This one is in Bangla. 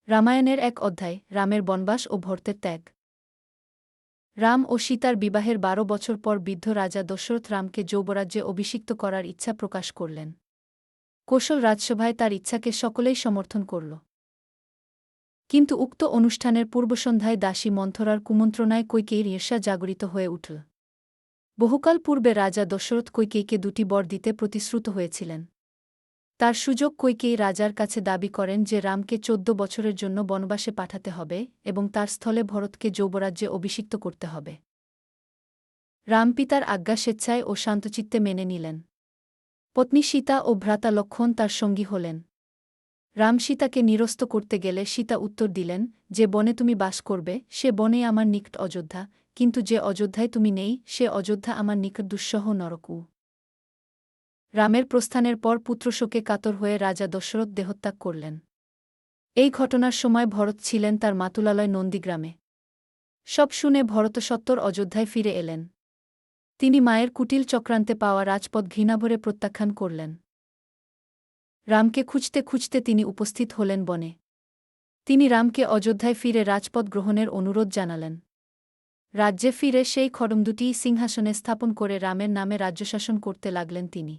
রামায়ণের এক অধ্যায়, রামের বনবাস ও ভরতের ত্যাগ। রাম ও সীতার বিবাহের ১২ বছর পর বৃদ্ধ রাজা দশরথ রামকে যৌবরাজ্যে অভিষিক্ত করার ইচ্ছা প্রকাশ করলেন। কৌশল রাজসভায় তার ইচ্ছাকে সকলেই সমর্থন করল। কিন্তু উক্ত অনুষ্ঠানের পূর্বসন্ধ্যায় দাসী মন্থরার কুমন্ত্রণায় কইকেয়ীর ঈর্ষা জাগরিত হয়ে উঠল। বহুকাল পূর্বে রাজা দশরথ কইকেয়ীকে ২টি বর দিতে প্রতিশ্রুত হয়েছিলেন। তার সুযোগ কইকেয়ী রাজার কাছে দাবি করেন যে রামকে ১৪ বছরের জন্য বনবাসে পাঠাতে হবে এবং তার স্থলে ভরতকে যৌবরাজ্যে অভিষিক্ত করতে হবে। রাম পিতার আজ্ঞা স্বেচ্ছায় ও শান্তচিত্তে মেনে নিলেন। পত্নী সীতা ও ভ্রাতা লক্ষ্মণ তার সঙ্গী হলেন। রাম সীতাকে নিরস্ত করতে গেলে সীতা উত্তর দিলেন, যে বনে তুমি বাস করবে সে বনেই আমার নিকট অযোধ্যা, কিন্তু যে অযোধ্যায় তুমি নেই সে অযোধ্যা আমার নিকট দুঃসহ নরকু। রামের প্রস্থানের পর পুত্রশোকে কাতর হয়ে রাজা দশরথ দেহত্যাগ করলেন। এই ঘটনার সময় ভরত ছিলেন তার মাতুলালয় নন্দীগ্রামে। সব শুনে ভরত সত্বর অযোধ্যায় ফিরে এলেন। তিনি মায়ের কুটিল চক্রান্তে পাওয়া রাজপদ ঘৃণাভরে প্রত্যাখ্যান করলেন। রামকে খুঁজতে খুঁজতে তিনি উপস্থিত হলেন বনে। তিনি রামকে অযোধ্যায় ফিরে রাজপদ গ্রহণের অনুরোধ জানালেন। রাজ্যে ফিরে সেই খড়ম দুটিই সিংহাসনে স্থাপন করে রামের নামে রাজ্যশাসন করতে লাগলেন তিনি।